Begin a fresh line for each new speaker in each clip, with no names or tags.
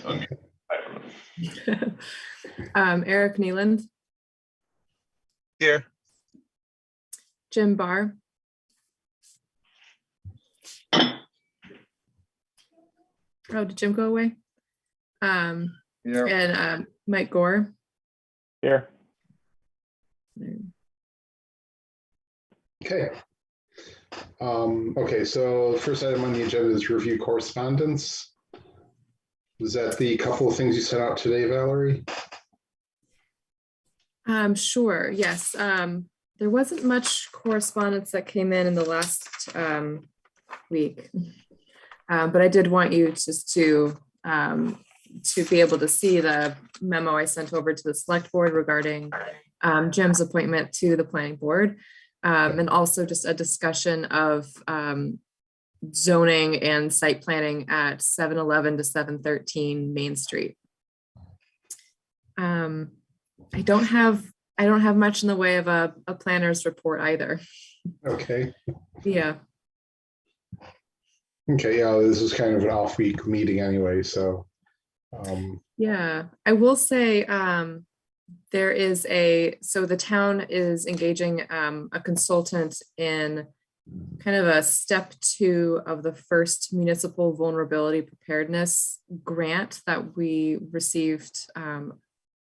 Okay. I don't know.
Eric Neeland,
Here.
Jim Barr. Oh, did Jim go away?
Yeah.
And Mike Gore.
Here.
Okay. Okay, so the first item on the agenda is review correspondence. Was that the couple of things you sent out today, Valerie?
Sure, yes. There wasn't much correspondence that came in the last week. But I did want you just to be able to see the memo I sent over to the select board regarding Jim's appointment to the planning board. And also just a discussion of zoning and site planning at 711 to 713 Main Street. I don't have much in the way of a planner's report either.
Okay.
Yeah.
Okay, yeah, this is kind of an off-week meeting anyway, so.
Yeah, I will say there is so the town is engaging a consultant in kind of a step 2 of the first municipal vulnerability preparedness grant that we received at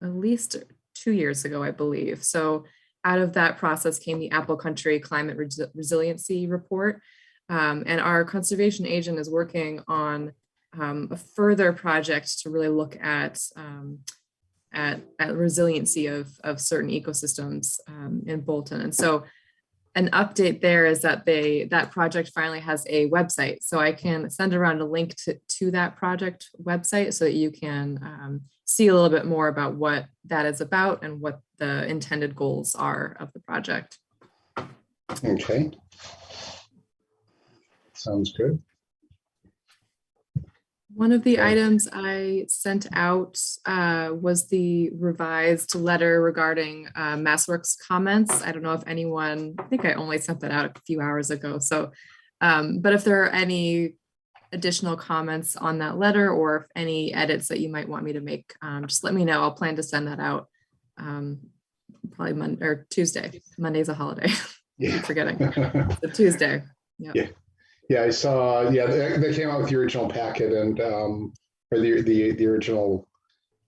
least 2 years ago, I believe. So out of that process came the Apple Country Climate Resiliency Report. And our conservation agent is working on a further project to really look at resiliency of certain ecosystems in Bolton. And so an update there is that that project finally has a website. So I can send around a link to that project website so that you can see a little bit more about what that is about and what the intended goals are of the project.
Okay. Sounds good.
One of the items I sent out was the revised letter regarding MassWorks comments. I don't know if anyone, I think I only sent that out a few hours ago. So, but if there are any additional comments on that letter or if any edits that you might want me to make, just let me know. I'll plan to send that out probably Monday or Tuesday. Monday's a holiday.
Yeah.
Keep forgetting. So Tuesday. Yep.
Yeah. Yeah, I saw, yeah, they came out with the original packet and, or the original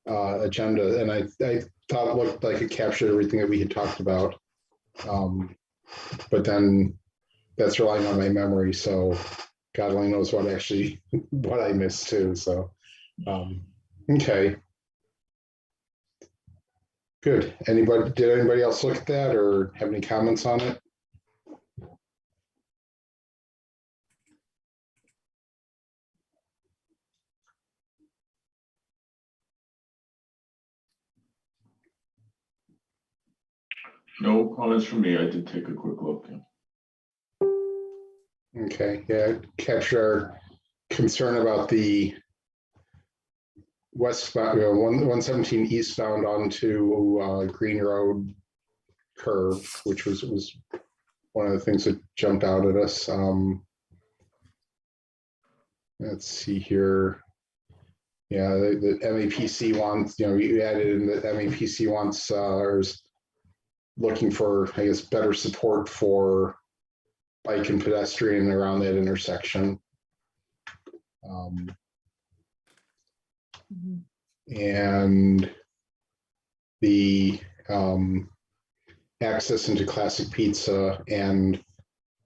agenda, and I thought it looked like it captured everything that we had talked about. But then that's relying on my memory, so God only knows what I missed too, so, okay. Good. Did anybody else look at that or have any comments on it?
No comments from me. I did take a quick look.
Okay, yeah, capture our concern about the westbound, 117 eastbound onto Green Road curve, which was one of the things that jumped out at us. Let's see here. Yeah, the MAPC wants, you added in that MAPC wants or is looking for, I guess, better support for bike and pedestrian around that intersection. And the access into Classic Pizza and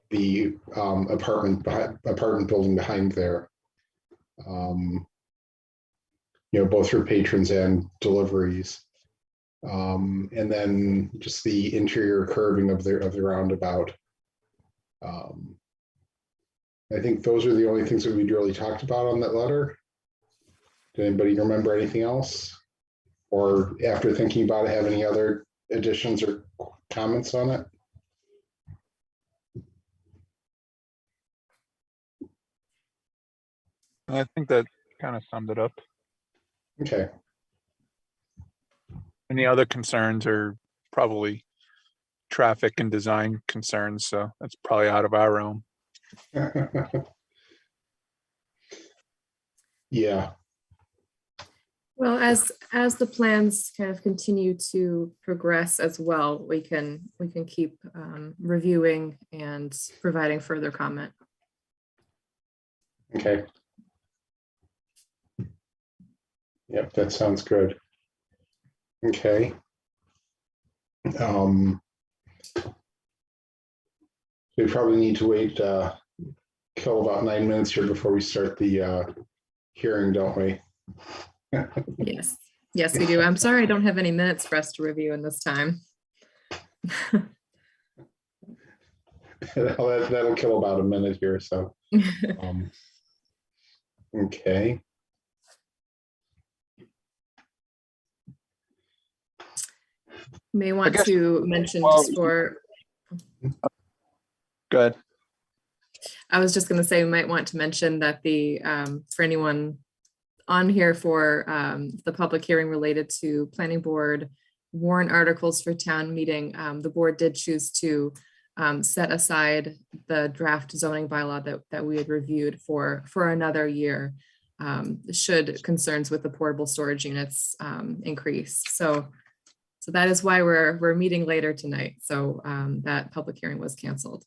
the apartment building behind there. Both for patrons and deliveries. And then just the interior curving of the roundabout. I think those are the only things that we'd really talked about on that letter. Did anybody remember anything else? Or after thinking about it, have any other additions or comments on it?
I think that kind of summed it up.
Okay.
Any other concerns are probably traffic and design concerns, so that's probably out of our realm.
Yeah.
Well, as the plans kind of continue to progress as well, we can keep reviewing and providing further comment.
Okay. Yep, that sounds good. Okay. We probably need to wait, kill about 9 minutes here before we start the hearing, don't we?
Yes, yes, we do. I'm sorry I don't have any minutes for us to review in this time.
That'll kill about a minute here, so. Okay.
May want
guess-
to mention
well,
just for,
Good.
I was just going to say, we might want to mention that the, for anyone on here for the public hearing related to planning board warrant articles for town meeting, the board did choose to set aside the draft zoning bylaw that we had reviewed for another year, should concerns with the portable storage units increase. So that is why we're meeting later tonight. So that public hearing was canceled.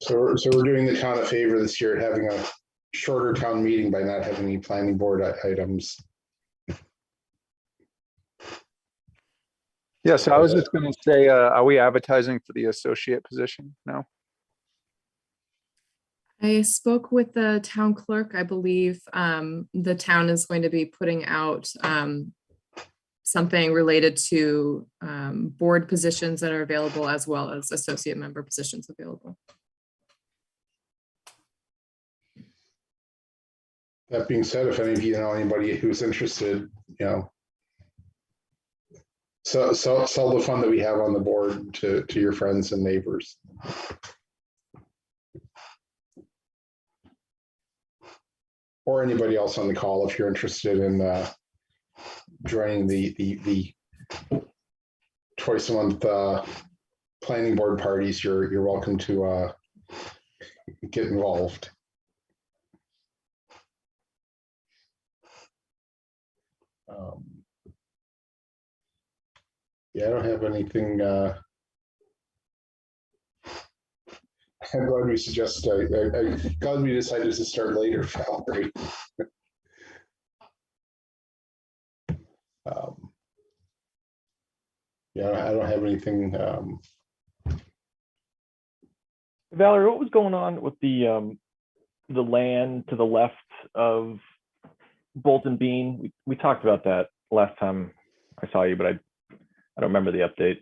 So we're doing the town a favor this year, having a shorter town meeting by not having any planning board items.
Yes, I was just going to say, are we advertising for the associate position? No.
I spoke with the town clerk. I believe the town is going to be putting out something related to board positions that are available, as well as associate member positions available.
That being said, if any of you know anybody who's interested, so sell the fun that we have on the board to your friends and neighbors. Or anybody else on the call, if you're interested in joining the twice a month planning board parties, you're welcome to get involved. Yeah, I don't have anything. I'm glad we suggest. I'm glad we decided to start later, Valerie. Yeah, I don't have anything.
Valerie, what was going on with the land to the left of Bolton Bean? We talked about that last time I saw you, but I don't remember the update.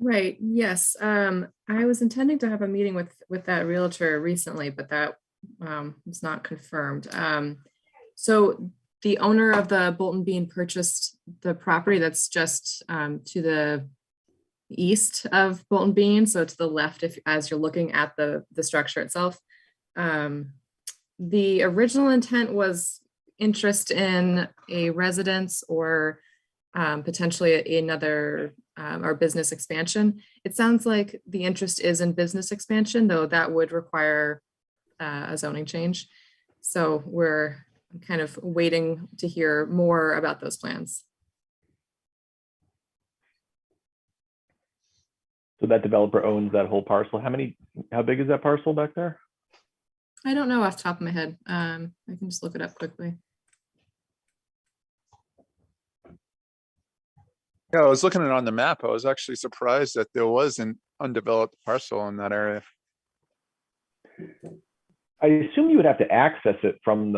Right, yes. I was intending to have a meeting with that realtor recently, but that was not confirmed. So the owner of the Bolton Bean purchased the property that's just to the east of Bolton Bean, so to the left, as you're looking at the structure itself. The original intent was interest in a residence or potentially another or business expansion. It sounds like the interest is in business expansion, though that would require a zoning change. So we're kind of waiting to hear more about those plans.
So that developer owns that whole parcel. How big is that parcel back there?
I don't know off the top of my head. I can just look it up quickly.
Yeah, I was looking at it on the map. I was actually surprised that there was an undeveloped parcel in that area.
I assume you would have to access it from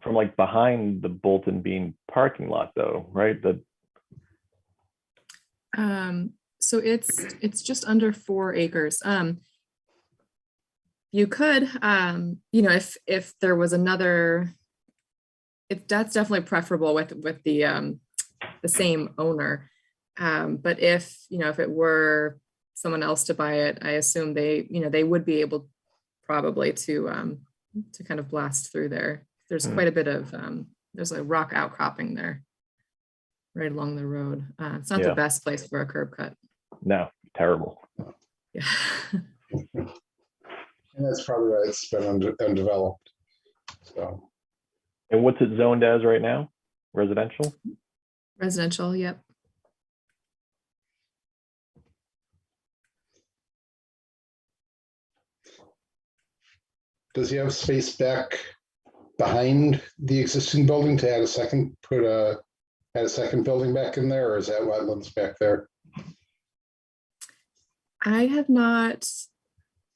like behind the Bolton Bean parking lot, though, right?
So it's just under 4 acres. You could, if there was another, that's definitely preferable with the same owner. But if it were someone else to buy it, I assume they would be able probably to kind of blast through there. There's quite a bit of, there's a rock outcropping there right along the road. It's not the best place for a curb cut.
No, terrible.
Yeah.
And that's probably why it's been undeveloped. So,
And what's it zoned as right now? Residential?
Residential, yep.
does he have space back behind the existing building to add a second, add a second building back in there, or is that wetlands back there?
I have not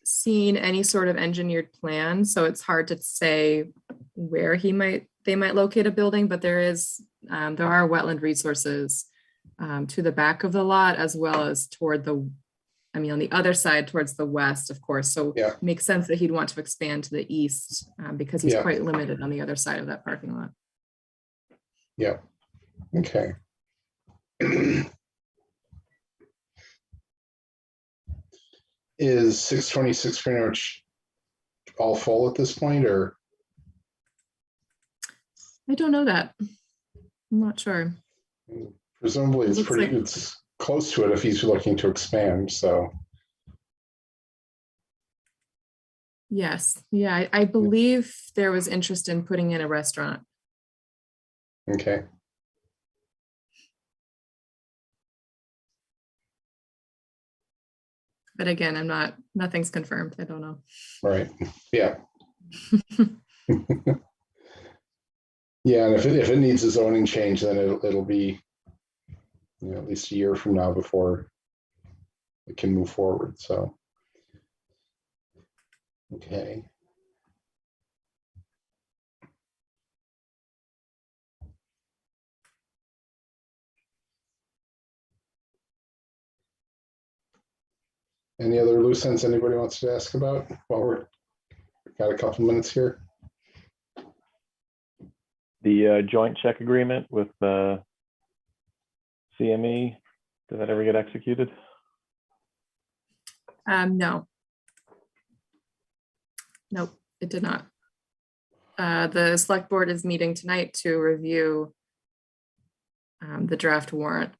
seen any sort of engineered plan, so it's hard to say where they might locate a building, but there are wetland resources to the back of the lot, as well as on the other side towards the west, of course. So
Yeah.
it makes sense that he'd want to expand to the east because he's
Yeah.
quite limited on the other side of that parking lot.
Yeah, okay. Is 626 pretty much all full at this point, or?
I don't know that. I'm not sure.
Presumably it's
Looks
pretty,
like-
it's close to it if he's looking to expand, so.
Yes, yeah, I believe there was interest in putting in a restaurant.
Okay,
But again, nothing's confirmed. I don't know.
right, yeah. Yeah, and if it needs a zoning change, then it'll be, at least a year from now before it can move forward, so. Okay. Any other loose ends anybody wants to ask about while we've got a couple minutes here?
The joint check agreement with CME, did that ever get executed?
No. Nope, it did not. The select board is meeting tonight to review the draft warrant.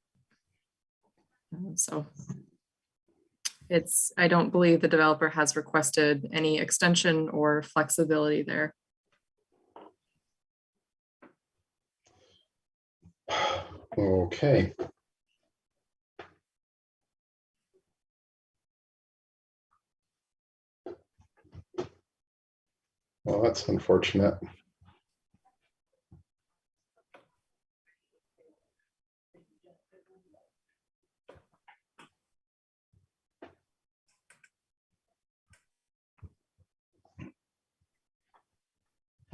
So I don't believe the developer has requested any extension or flexibility there.
Okay. Well, that's unfortunate.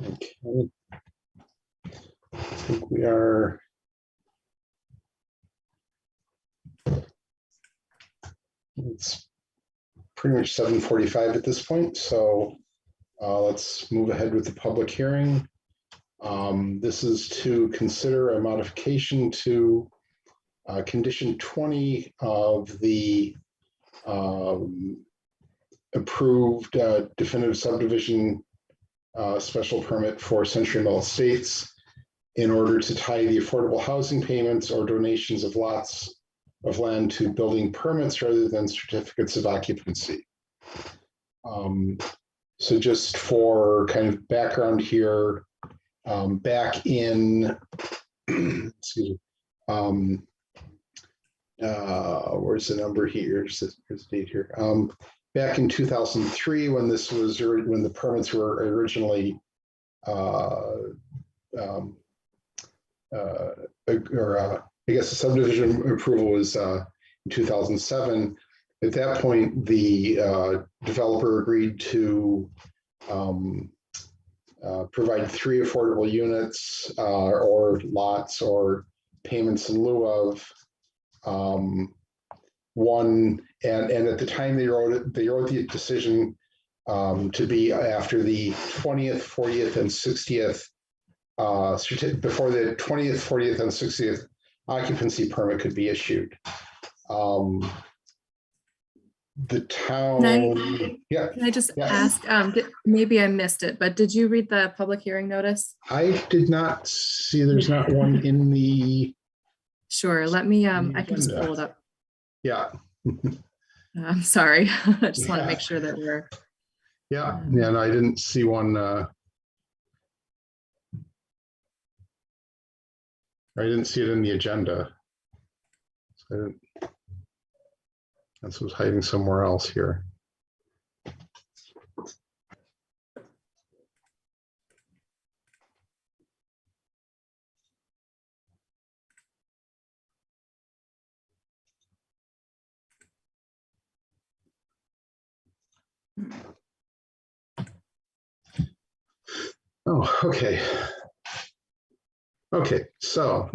Okay. I think we are. It's pretty much 7:45 at this point, so let's move ahead with the public hearing. This is to consider a modification to condition 20 of the approved definitive subdivision special permit for Century Mill Estates in order to tie the affordable housing payments or donations of lots of land to building permits rather than certificates of occupancy. So just for kind of background here, back in, excuse me, where's the number here? Here's the date here. Back in 2003, when the permits were originally I guess the subdivision approval was in 2007. At that point, the developer agreed to provide 3 affordable units or lots or payments in lieu of one. And at the time they wrote the decision to be after the 20th, 40th, and 60th before the 20th, 40th, and 60th occupancy permit could be issued. The town, yeah.
Can I just
Yes.
ask, maybe I missed it, but did you read the public hearing notice?
I did not see, there's not one in the,
Sure, let me, I can just pull it up.
yeah.
I'm sorry. I just want to
Yeah.
make sure that we're
Yeah, and I didn't see one. I didn't see it in the agenda. So I didn't, this was hiding somewhere else here. Oh, okay. Okay, so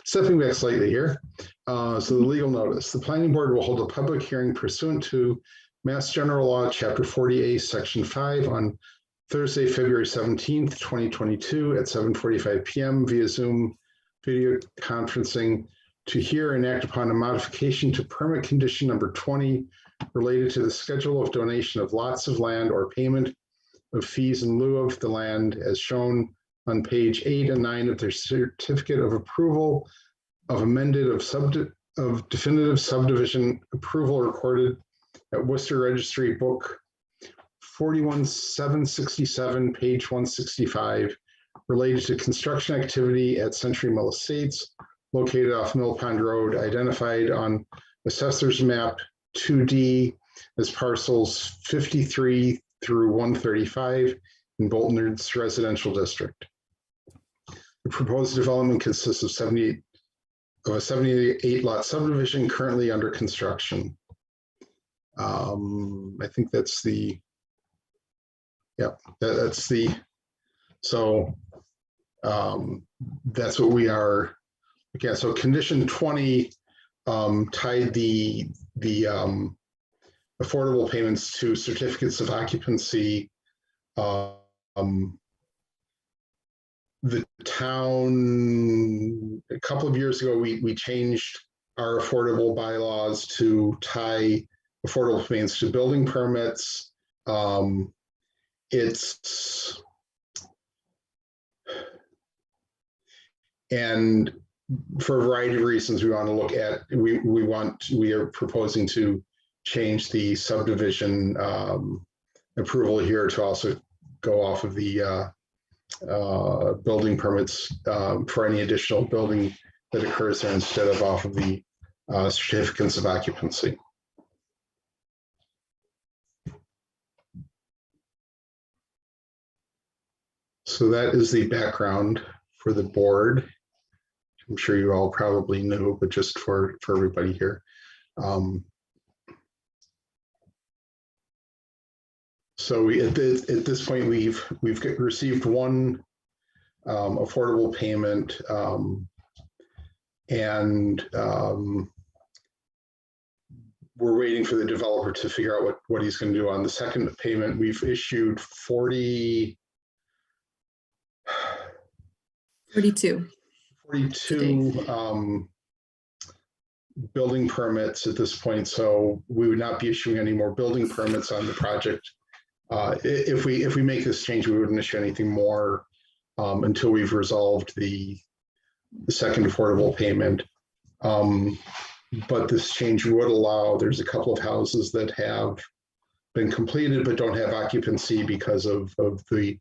stepping back slightly here. So the legal notice, the planning board will hold a public hearing pursuant to Mass General Law, Chapter 40A, Section 5 on Thursday, February 17th, 2022 at 7:45 p.m. via Zoom video conferencing to hear and act upon a modification to permit condition number 20 related to the schedule of donation of lots of land or payment of fees in lieu of the land as shown on page 8 and 9 of their certificate of approval of amended of definitive subdivision approval recorded at Worcester Registry Book 41767, page 165, related to construction activity at Century Mill Estates, located off Mill Pond Road, identified on Assessor's Map 2D as parcels 53 through 135 in Bolton's residential district. The proposed development consists of a 78 lot subdivision currently under construction. I think that's the, yeah, that's the, so that's what we are. Okay, so condition 20 tied the affordable payments to certificates of occupancy. The town, a couple of years ago, we changed our affordable bylaws to tie affordable payments to building permits. And for a variety of reasons, we want to look at, we are proposing to change the subdivision approval here to also go off of the building permits for any additional building that occurs there instead of off of the certificates of occupancy. So that is the background for the board. I'm sure you all probably knew, but just for everybody here. So at this point, we've received one affordable payment, and we're waiting for the developer to figure out what he's going to do on the second payment. We've issued 42 building permits at this point, so we would not be issuing any more building permits on the project. If we make this change, we wouldn't issue anything more until we've resolved the second affordable payment. But this change would allow, there's a couple of houses that have been completed but don't have occupancy because of the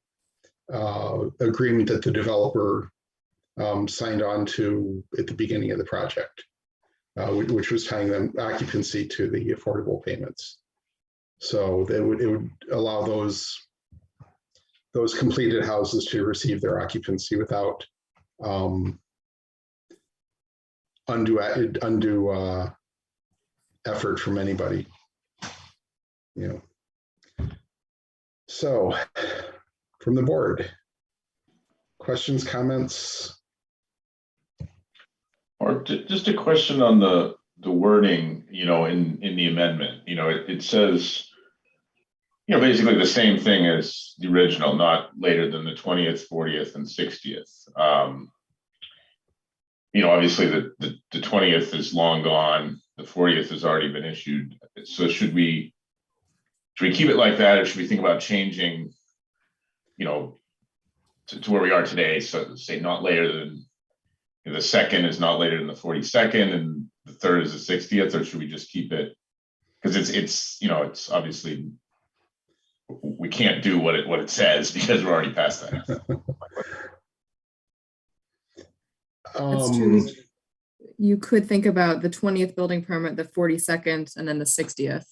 agreement that the developer signed on to at the beginning of the project, which was tying them occupancy to the affordable payments. So it would allow those completed houses to receive their occupancy without undue effort from anybody. You know. So from the board, questions, comments?
Or just a question on the wording, you know, in the amendment. You know, it says, you know, basically the same thing as the original, not later than the 20th, 40th, and 60th. You know, obviously the 20th is long gone. The 40th has already been issued. So should we keep it like that, or should we think about changing, you know, to where we are today? So say not later than, you know, the second is not later than the 42nd, and the third is the 60th, or should we just keep it? Because it's you know, it's obviously we can't do what it says because we're already past that.
That's true. You could think about the 20th building permit, the 42nd, and then the 60th.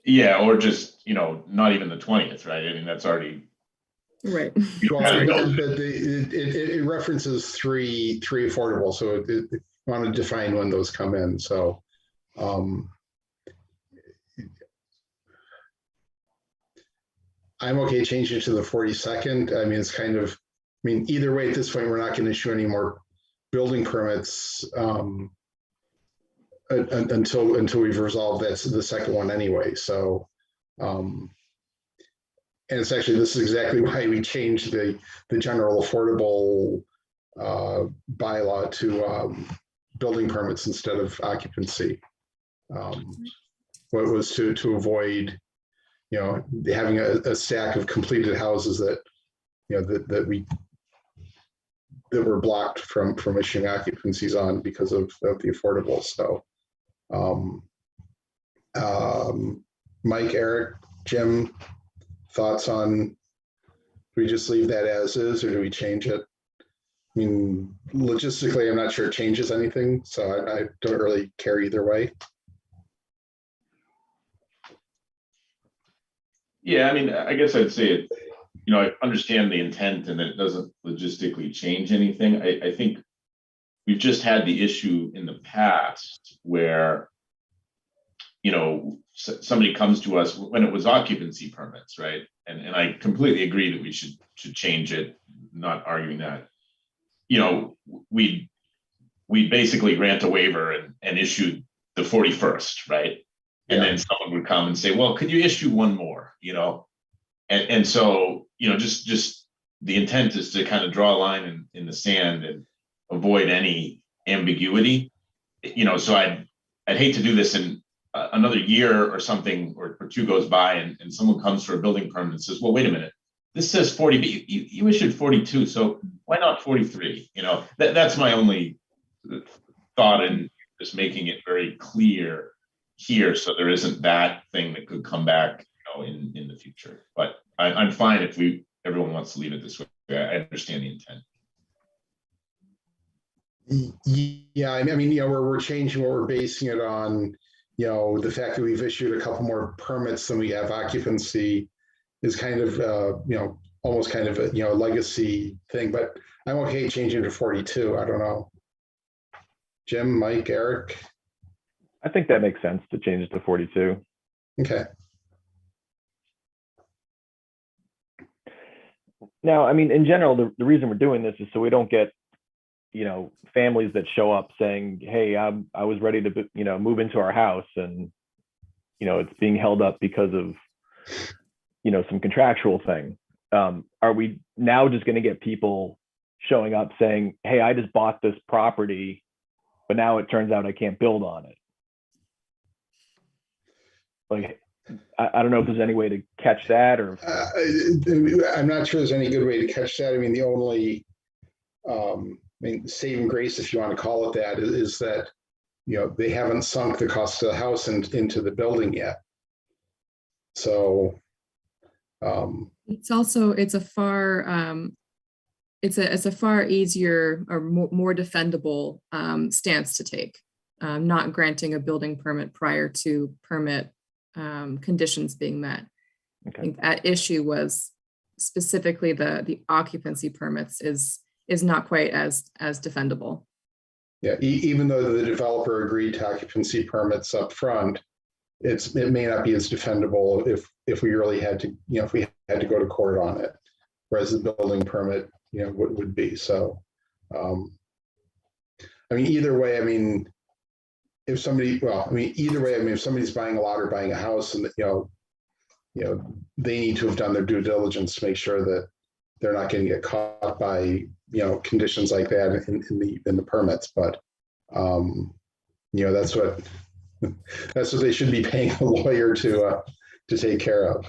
Yeah, or just, not even the 20th, right? I mean, that's already.
Right.
Well,
Kind of
but
knows.
it references three affordable, so it want to define when those come in, so. I'm okay changing it to the 42nd. I mean, it's kind of, either way, at this point, we're not going to issue any more building permits until we've resolved the second one anyway, so. And it's actually, this is exactly why we changed the general affordable bylaw to building permits instead of occupancy. What was to avoid, having a stack of completed houses that, that were blocked from issuing occupancies on because of the affordable. So, Mike, Eric, Jim, thoughts on, do we just leave that as is, or do we change it? I mean, logistically, I'm not sure it changes anything, so I don't really care either way.
Yeah, I mean, I guess I'd say it, I understand the intent and that it doesn't logistically change anything. I think we've just had the issue in the past where, somebody comes to us when it was occupancy permits, right? And I completely agree that we should change it, not arguing that. We basically grant a waiver and issued the 41st, right? And then someone would come and say, well, could you issue one more, And so, just the intent is to kind of draw a line in the sand and avoid any ambiguity, so I'd hate to do this in another year or something, or two goes by and someone comes for a building permit and says, well, wait a minute, this says 40, but you issued 42, so why not 43? That's my only thought, in just making it very clear here, so there isn't that thing that could come back, in the future. But I'm fine if everyone wants to leave it this way. I understand the intent.
Yeah, I mean, we're changing what we're basing it on. The fact that we've issued a couple more permits than we have occupancy is kind of, almost kind of a, legacy thing, but I'm okay changing to 42. I don't know. Jim, Mike, Eric?
I think that makes sense to change it to 42.
Okay.
Now, I mean, in general, the reason we're doing this is so we don't get, families that show up saying, hey, I was ready to, move into our house and, it's being held up because of, some contractual thing. Are we now just going to get people showing up saying, hey, I just bought this property, but now it turns out I can't build on it? Like, I don't know if there's any way to catch that, or
I'm not sure there's any good way to catch that. I mean, the only, saving grace, if you want to call it that, is that, they haven't sunk the cost of the house into the building yet. So,
it's a far easier or more defendable stance to take, not granting a building permit prior to permit conditions being met.
Okay.
I think that issue was specifically the occupancy permits is not quite as defendable.
Yeah, even though the developer agreed to occupancy permits up front, it may not be as defendable if we really had to, if we had to go to court on it, whereas the building permit, would be. So, I mean, either way, I mean, if somebody's buying a lot or buying a house, and they need to have done their due diligence to make sure that they're not going to get caught by conditions like that in the permits. But that's what they should be paying a lawyer to take care of.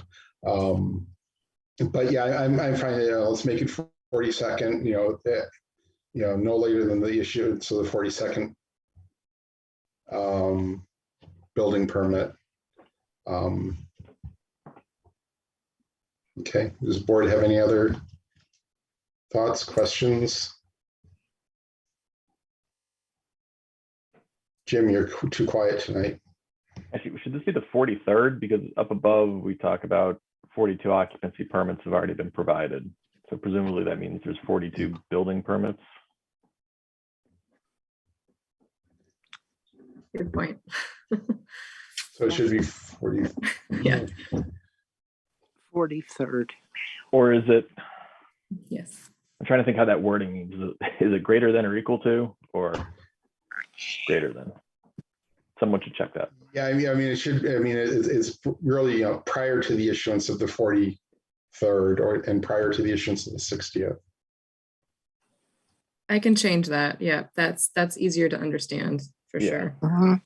But yeah, I'm fine. Let's make it 42nd. No later than the issue, so the 42nd. building permit. Okay, does the board have any other thoughts, questions? Jim, you're too quiet tonight.
Actually, should this be the 43rd? Because up above, we talk about 42 occupancy permits have already been provided. So presumably that means there's 42 building permits.
Good point.
So it should be 40.
Yeah.
43rd.
Or is it,
Yes.
I'm trying to think how that wording means. Is it greater than or equal to, or greater than? Someone should check that.
Yeah, I mean, it should, I mean, it's really, prior to the issuance of the 43rd and prior to the issuance of the 60th.
I can change that. Yeah, that's easier to understand for
Yeah.
sure.
Mhm.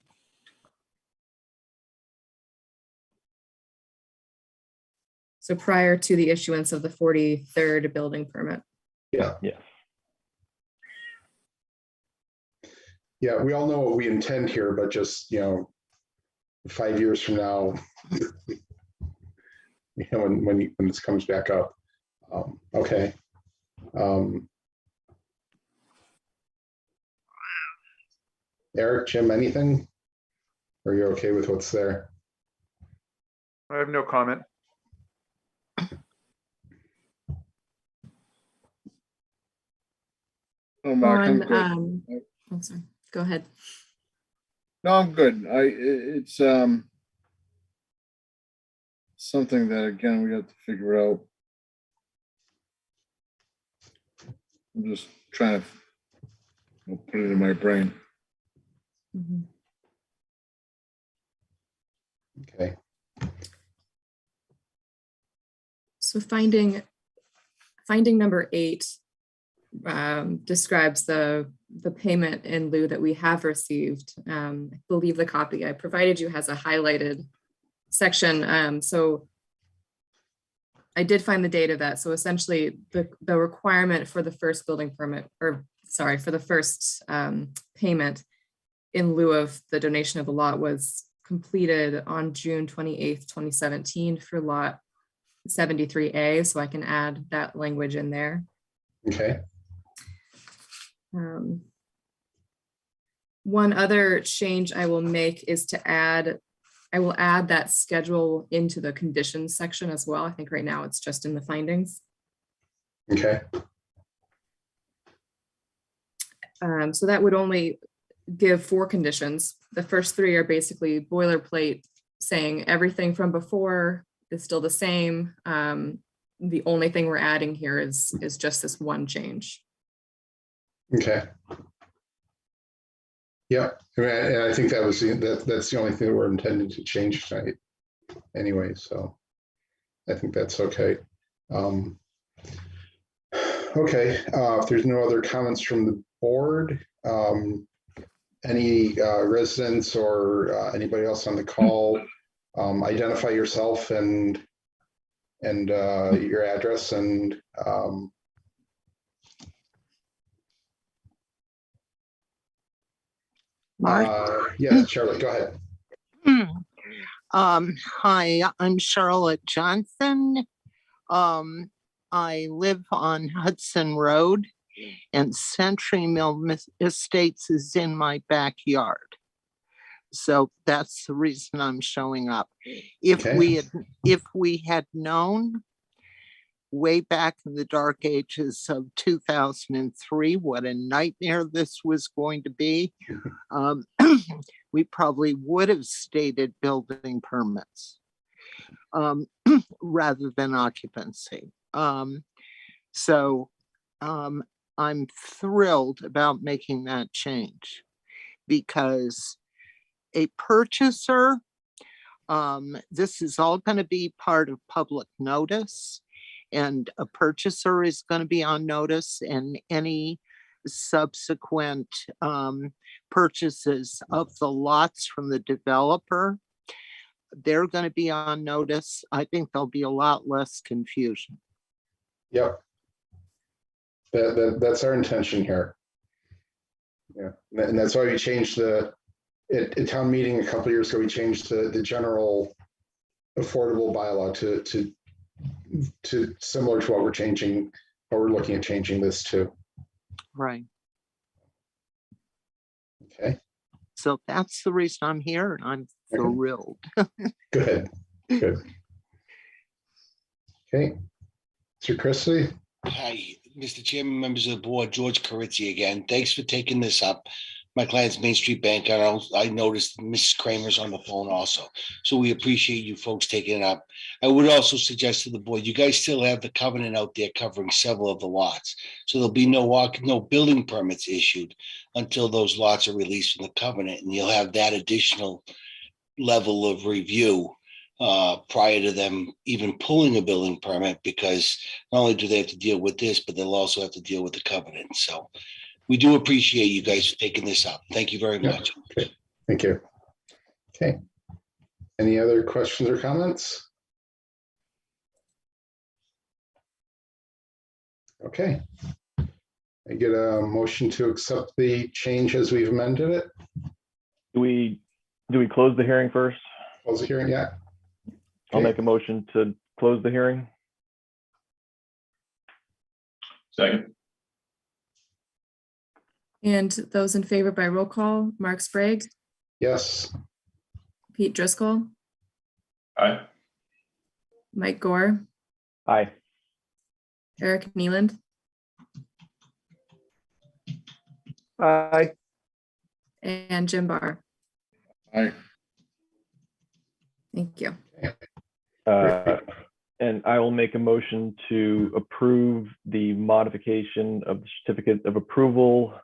So prior to the issuance of the 43rd building permit.
Yeah.
Yes.
Yeah, we all know what we intend here, but just, 5 years from now, when this comes back up. Okay. Eric, Jim, anything? Or are you okay with what's there?
I have no comment.
Oh, Mark, I'm good.
Oh, sorry. Go ahead.
No, I'm good. It's something that, again, we have to figure out. I'm just trying to put it in my brain.
Mhm.
Okay.
So finding number 8 describes the payment in lieu that we have received. I believe the copy I provided you has a highlighted section. So I did find the date of that. So essentially the requirement for the first building permit, or sorry, for the first payment in lieu of the donation of the lot was completed on June 28th, 2017 for lot 73A. So I can add that language in there.
Okay.
One other change I will make is I will add that schedule into the conditions section as well. I think right now it's just in the findings.
Okay.
So that would only give 4 conditions. The first 3 are basically boilerplate saying everything from before is still the same. The only thing we're adding here is just this one change.
Okay. Yeah, I mean, and I think that's the only thing that we're intending to change tonight anyway, so I think that's okay. Okay, if there's no other comments from the board, any residents or anybody else on the call, identify yourself and your address and
Mark?
yes, Charlotte, go ahead.
Hi, I'm Charlotte Johnson. I live on Hudson Road, and Century Mill Estates is in my backyard. So that's the reason I'm showing up. If we had known way back in the dark ages of 2003 what a nightmare this was going to be, we probably would have stated building permits rather than occupancy. So I'm thrilled about making that change, because a purchaser, this is all going to be part of public notice, and a purchaser is going to be on notice, and any subsequent purchases of the lots from the developer, they're going to be on notice. I think there'll be a lot less confusion.
Yep. That's our intention here. Yeah, and that's why we changed the at town meeting a couple of years ago, we changed the general affordable bylaw to similar to what we're looking at changing this to.
Right.
Okay,
So that's the reason I'm here, and I'm
Okay.
thrilled.
good. Okay, Mr. Christie.
Hi, Mr. Chairman, members of the board, George Carizzi again. Thanks for taking this up. My client's Main Street Bank. I noticed Mrs. Kramer's on the phone also. So we appreciate you folks taking it up. I would also suggest to the board, you guys still have the covenant out there covering several of the lots. So there'll be no building permits issued until those lots are released from the covenant, and you'll have that additional level of review prior to them even pulling a building permit, because not only do they have to deal with this, but they'll also have to deal with the covenant. So we do appreciate you guys taking this up. Thank you very
Yeah.
much.
Okay, thank you. Okay. Any other questions or comments? Okay. I get a motion to accept the change as we've amended it.
Do we close the hearing first?
Close the hearing yet?
I'll
Okay.
make a motion to close the hearing.
Second.
And those in favor by roll call, Mark Sprague,
Yes.
Pete Driscoll,
Aye.
Mike Gore,
Aye.
Eric Neeland,
Aye.
and Jim Barr.
Aye.
Thank you.
And I will make a motion to approve the modification of the certificate of approval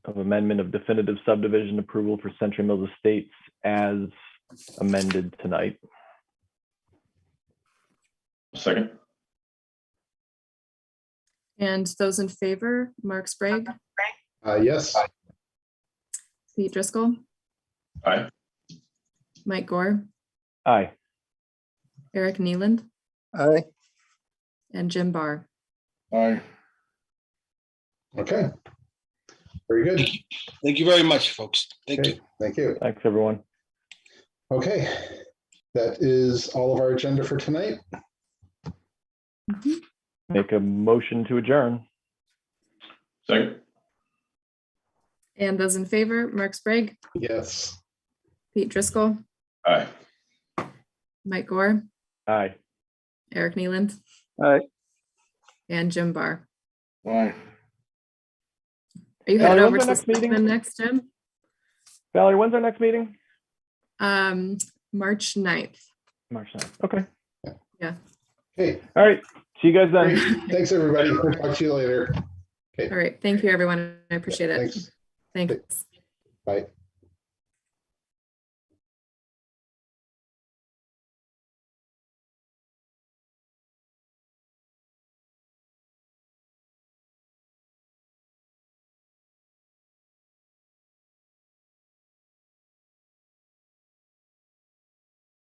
of amendment of definitive subdivision approval for Century Mills Estates as amended tonight.
Second.
And those in favor, Mark Sprague,
Yes.
Pete Driscoll,
Aye.
Mike Gore,
Aye.
Eric Neeland,
Aye.
and Jim Barr.
Aye.
Okay. Very good.
Thank you very much, folks. Thank
Okay,
you.
thank you.
Thanks, everyone.
Okay, that is all of our agenda for tonight.
Make a motion to adjourn.
Second.
And those in favor, Mark Sprague,
Yes.
Pete Driscoll,
Aye.
Mike Gore,
Aye.
Eric Neeland,
Aye.
and Jim Barr.
Aye.
Are you
Valerie,
headed over
when's
to
our
the
next meeting?
selectmen next, Jim?
Valerie, when's our next meeting?
March 9th.
March 9th. Okay.
Okay,
All right. See you guys
great.
then.
Thanks, everybody. We'll talk to you later.
All right. Thank you, everyone. I appreciate it.
Thanks.
Thanks.
Bye.